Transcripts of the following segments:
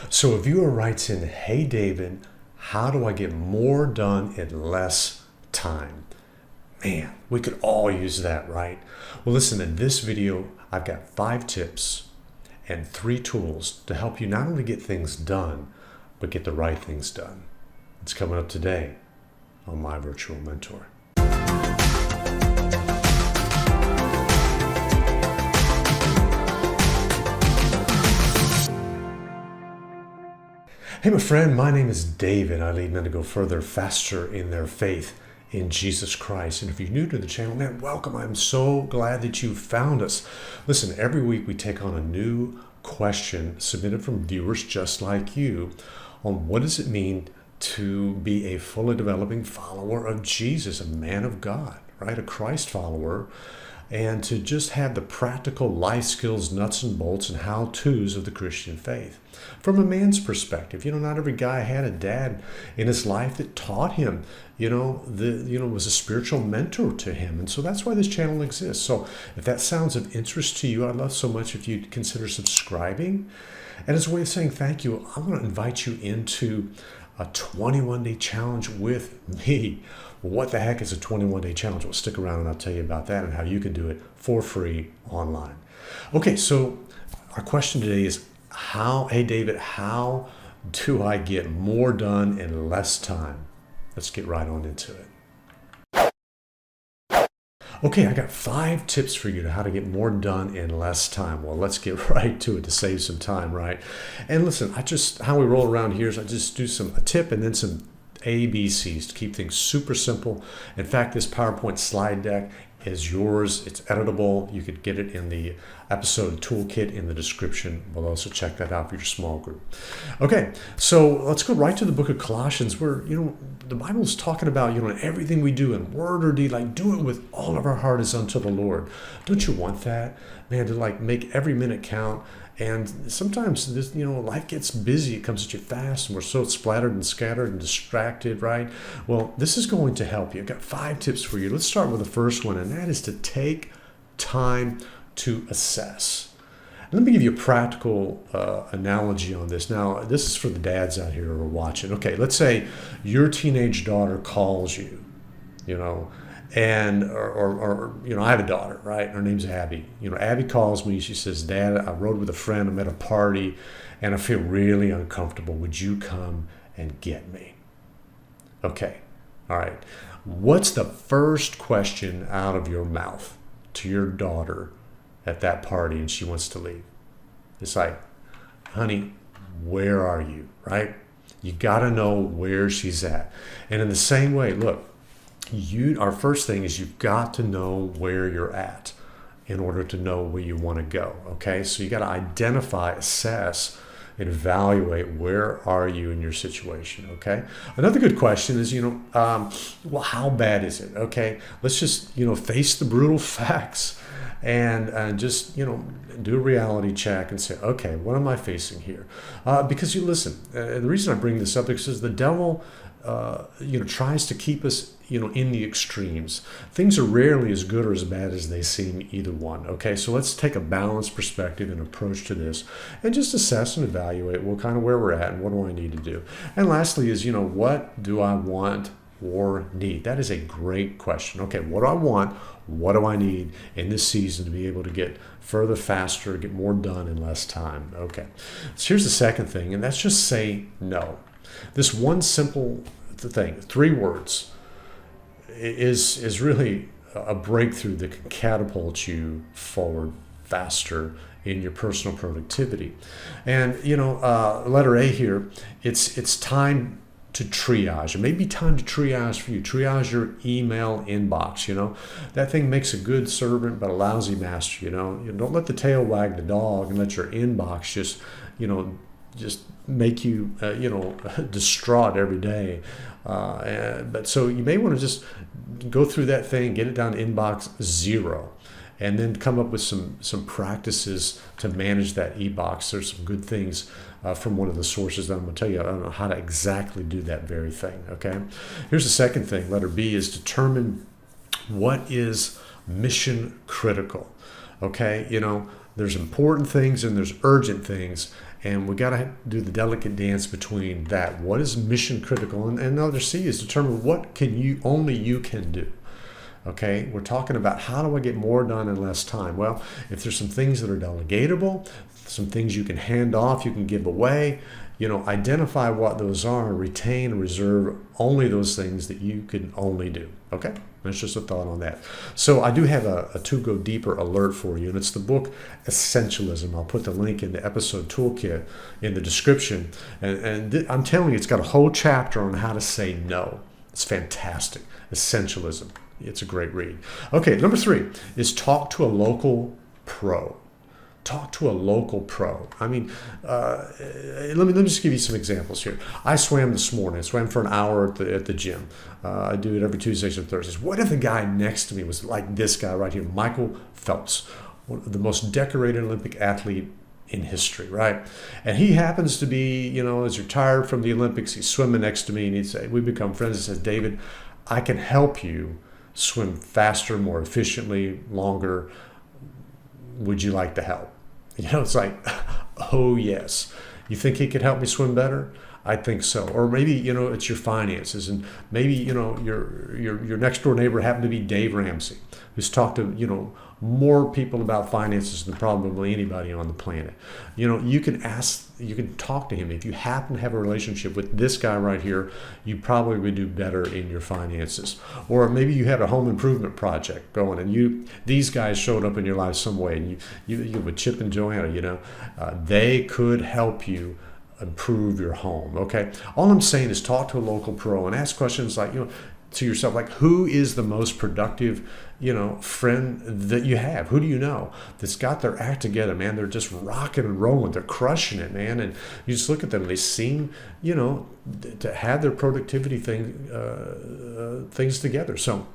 So a viewer writes in, "Hey David, how do I get more done in less time?" Man, we could all use that, right? Well, listen, in this video, I've got 5 tips and 3 tools to help you not only get things done, but get the right things done. It's coming up today on My Virtual Mentor. Hey, my friend, my name is David. I lead men to go further, faster in their faith in Jesus Christ. And if you're new to the channel, man, welcome. I'm so glad that you found us. Listen, every week we take on a new question submitted from viewers just like you on what does it mean to be a fully developing follower of Jesus, a man of God, right? A Christ follower. And to just have the practical life skills, nuts and bolts, and how-tos of the Christian faith. From a man's perspective, not every guy had a dad in his life that taught him, was a spiritual mentor to him. And so that's why this channel exists. So if that sounds of interest to you, I'd love so much if you'd consider subscribing. And as a way of saying thank you, I'm going to invite you into a 21-day challenge with me. What the heck is a 21-day challenge? Well, stick around and I'll tell you about that and how you can do it for free online. Okay, so our question today is, hey David, how do I get more done in less time? Let's get right on into it. Okay, I got 5 tips for you to how to get more done in less time. Well, let's get right to it to save some time, right? And listen, how we roll around here is I just do a tip and then some ABCs to keep things super simple. In fact, this PowerPoint slide deck is yours. It's editable. You could get it in the episode toolkit in the description below. So check that out for your small group. Okay, so let's go right to the book of Colossians where, the Bible is talking about, everything we do in word or deed, like do it with all of our heart as unto the Lord. Don't you want that? Man, to make every minute count. And sometimes this, life gets busy. It comes at you fast, and we're so splattered and scattered and distracted, right? Well, this is going to help you. I've got 5 tips for you. Let's start with the first one, and that is to take time to assess. Let me give you a practical analogy on this. Now, this is for the dads out here who are watching. Okay, let's say your teenage daughter calls you, and I have a daughter, right? Her name's Abby. Abby calls me. She says, "Dad, I rode with a friend. I'm at a party, and I feel really uncomfortable. Would you come and get me?" Okay, all right. What's the first question out of your mouth to your daughter at that party and she wants to leave? It's like, "Honey, where are you?" Right? You got to know where she's at. And in the same way, look, our first thing is you've got to know where you're at in order to know where you want to go. Okay, so you got to identify, assess, and evaluate where are you in your situation. Okay, another good question is, well, how bad is it? Okay, let's just face the brutal facts and just do a reality check and say, okay, what am I facing here? Because listen, the reason I bring this up is because the devil tries to keep us in the extremes. Things are rarely as good or as bad as they seem, either one. Okay, so let's take a balanced perspective and approach to this and just assess and evaluate kind of where we're at and what do I need to do. And lastly is, what do I want or need? That is a great question. Okay, what do I want? What do I need in this season to be able to get further, faster, get more done in less time? Okay, so here's the second thing, and that's just say no. This one simple thing, 3 words, is really a breakthrough that can catapult you forward faster in your personal productivity. And letter A here, it's time to triage. It may be time to triage for you. Triage your email inbox. That thing makes a good servant but a lousy master. Don't let the tail wag the dog and let your inbox just make you distraught every day. But so you may want to just go through that thing, get it down to inbox 0, and then come up with some practices to manage that e-box. There's some good things from one of the sources that I'm going to tell you. I don't know how to exactly do that very thing. Okay, here's the second thing. Letter B is determine what is mission critical. Okay, There's important things and there's urgent things. And we got to do the delicate dance between that. What is mission critical? And another C is determine what only you can do. Okay, we're talking about how do I get more done in less time? Well, if there's some things that are delegatable, some things you can hand off, you can give away, identify what those are and retain and reserve only those things that you can only do. Okay, that's just a thought on that. So I do have a To Go Deeper alert for you, and it's the book Essentialism. I'll put the link in the episode toolkit in the description. And I'm telling you, it's got a whole chapter on how to say no. It's fantastic. Essentialism. It's a great read. Okay, number 3 is talk to a local pro. Talk to a local pro. I mean, let me just give you some examples here. I swam this morning. I swam for an hour at the gym. I do it every Tuesdays and Thursdays. What if the guy next to me was like this guy right here, Michael Phelps, the most decorated Olympic athlete in history, right? And he happens to be, is retired from the Olympics. He's swimming next to me, and he'd say, we become friends. He says, David, I can help you swim faster, more efficiently, longer. Would you like to help? It's like, oh yes. You think he could help me swim better? I think so. Or maybe, it's your finances, and maybe, your next door neighbor happened to be Dave Ramsey, who's talked to, more people about finances than probably anybody on the planet. You can talk to him. If you happen to have a relationship with this guy right here, you probably would do better in your finances. Or maybe you had a home improvement project going, and these guys showed up in your life some way, and you with Chip and Joanna, they could help you improve your home. Okay, all I'm saying is talk to a local pro and ask questions like, to yourself, like, who is the most productive friend that you have? Who do you know that's got their act together, man? They're just rocking and rolling. They're crushing it, man. And you just look at them, and they seem to have their productivity things together. So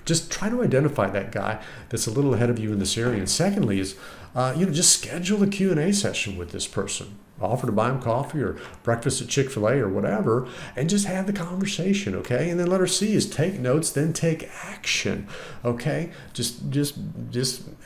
just try to identify that guy that's a little ahead of you in this area. And secondly is just schedule a Q&A session with this person. Offer to buy them coffee or breakfast at Chick-fil-A or whatever, and just have the conversation, okay? And then letter C is take notes, then take action, okay? Just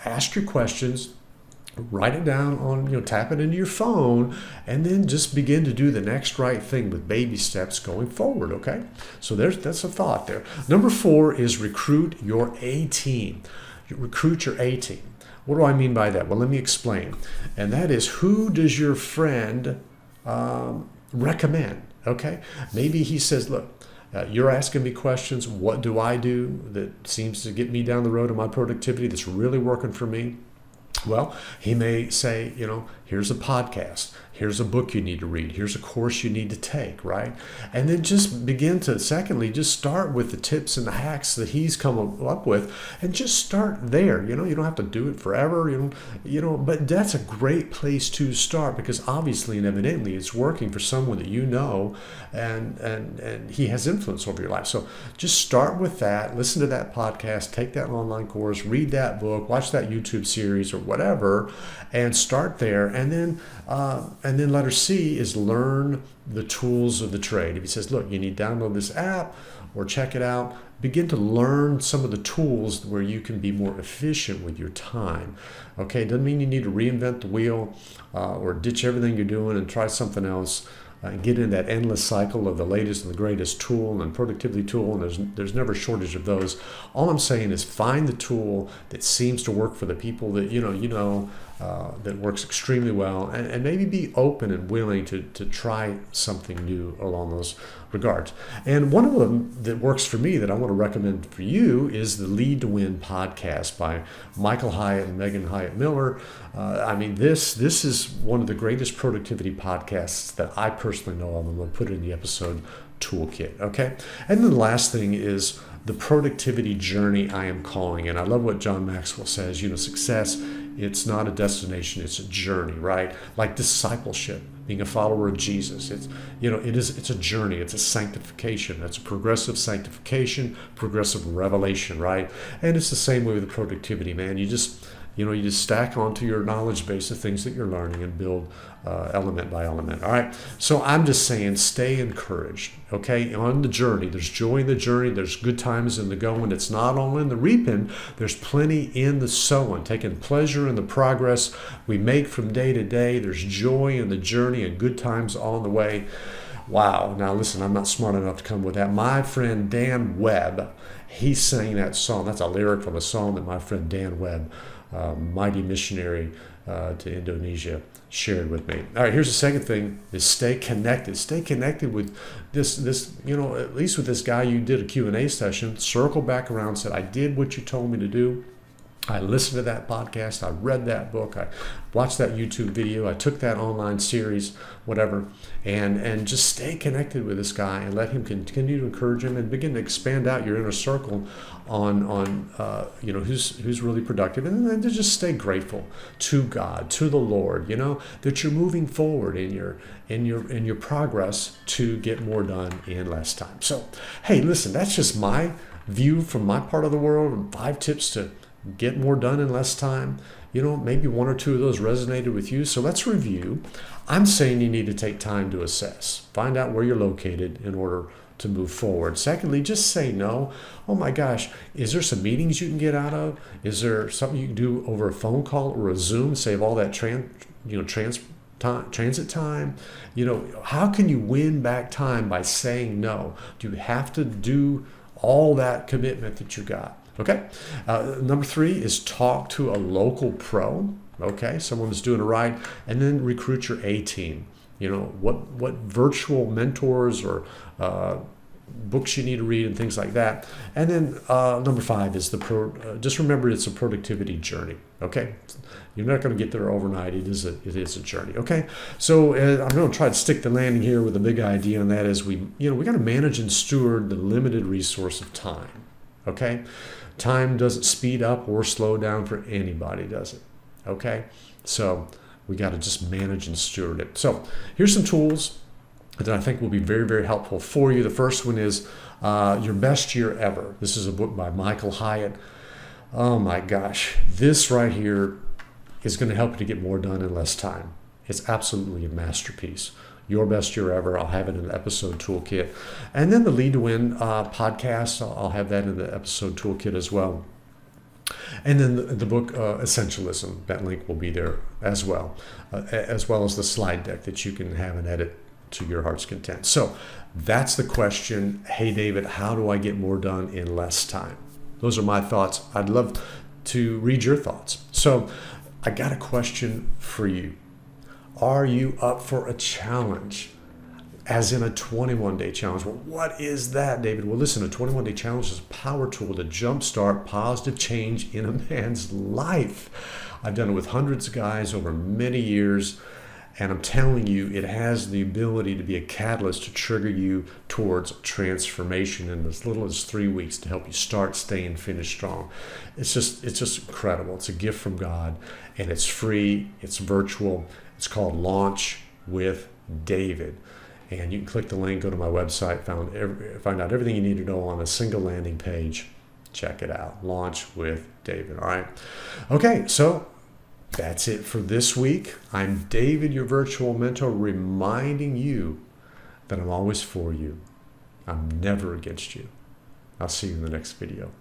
ask your questions, write it down on, tap it into your phone, and then just begin to do the next right thing with baby steps going forward, okay? So that's a thought there. Number 4 is recruit your A-team. Recruit your A-team. What do I mean by that? Well, let me explain. And that is, who does your friend recommend? Okay? Maybe he says, look, you're asking me questions. What do I do that seems to get me down the road of my productivity that's really working for me? Well, he may say, here's a podcast. Here's a book you need to read. Here's a course you need to take, right? And then just begin to, secondly, just start with the tips and the hacks that he's come up with, and just start there. You don't have to do it forever, but that's a great place to start, because obviously and evidently it's working for someone that and he has influence over your life. So just start with that, listen to that podcast, take that online course, read that book, watch that YouTube series or whatever, and start there. And then letter C is learn the tools of the trade. If he says, look, you need to download this app or check it out, begin to learn some of the tools where you can be more efficient with your time. Okay, doesn't mean you need to reinvent the wheel or ditch everything you're doing and try something else. Get in that endless cycle of the latest and the greatest tool and productivity tool, and there's never a shortage of those. All I'm saying is find the tool that seems to work for the people that that works extremely well, and maybe be open and willing to try something new along those regards. And one of them that works for me that I want to recommend for you is the Lead to Win podcast by Michael Hyatt and Megan Hyatt Miller. This is one of the greatest productivity podcasts that I personally know of. I'm going to put it in the episode toolkit, okay? And then the last thing is the productivity journey I am calling. And I love what John Maxwell says, success, it's not a destination, it's a journey, right? Like discipleship, being a follower of Jesus. It's a journey, it's a sanctification. It's a progressive sanctification, progressive revelation, right? And it's the same way with productivity, man. You just You just stack onto your knowledge base of things that you're learning and build element by element. All right. So I'm just saying, stay encouraged. Okay. On the journey, there's joy in the journey. There's good times in the going. It's not all in the reaping. There's plenty in the sowing, taking pleasure in the progress we make from day to day. There's joy in the journey and good times on the way. Wow. Now listen, I'm not smart enough to come with that. My friend Dan Webb, he sang that song. That's a lyric from a song that my friend Dan Webb, mighty missionary to Indonesia, shared with me. All right, here's the second thing, is stay connected. Stay connected with this, at least with this guy you did a Q&A session. Circle back around, said, I did what you told me to do. I listened to that podcast. I read that book. I watched that YouTube video. I took that online series, whatever, and just stay connected with this guy and let him continue to encourage him and begin to expand out your inner circle on who's really productive, and then to just stay grateful to God, to the Lord, that you're moving forward in your progress to get more done in less time. So, hey, listen, that's just my view from my part of the world, and 5 tips to get more done in less time. Maybe 1 or 2 of those resonated with you. So let's review. I'm saying you need to take time to assess, find out where you're located in order to move forward. Secondly, just say no. Oh my gosh, is there some meetings you can get out of? Is there something you can do over a phone call or a Zoom, save all that transit time? How can you win back time by saying no? Do you have to do all that commitment that you got? Okay. Number 3 is talk to a local pro. Okay. Someone that's doing it right. And then recruit your A team. What virtual mentors or books you need to read and things like that. And then number 5 is just remember, it's a productivity journey. Okay. You're not going to get there overnight. It is a journey. Okay. So I'm going to try to stick the landing here with a big idea, and that is we got to manage and steward the limited resource of time. Okay. Time doesn't speed up or slow down for anybody, does it? Okay. So we got to just manage and steward it. So here's some tools that I think will be very, very helpful for you. The first one is Your Best Year Ever. This is a book by Michael Hyatt. Oh my gosh. This right here is going to help you to get more done in less time. It's absolutely a masterpiece. Your Best Year Ever. I'll have it in the episode toolkit. And then the Lead to Win podcast, I'll have that in the episode toolkit as well. And then the book Essentialism, that link will be there as well as the slide deck that you can have and edit to your heart's content. So that's the question. Hey, David, how do I get more done in less time? Those are my thoughts. I'd love to read your thoughts. So I got a question for you. Are you up for a challenge? As in a 21-day challenge. Well, what is that, David? Well, listen, a 21-day challenge is a power tool to jumpstart positive change in a man's life. I've done it with hundreds of guys over many years, and I'm telling you, it has the ability to be a catalyst to trigger you towards transformation in as little as 3 weeks to help you start, stay, and finish strong. It's just incredible. It's a gift from God, and it's free. It's virtual. It's called Launch with David. And you can click the link, go to my website, find out everything you need to know on a single landing page. Check it out. Launch with David. All right. Okay, so that's it for this week. I'm David, your virtual mentor, reminding you that I'm always for you. I'm never against you. I'll see you in the next video.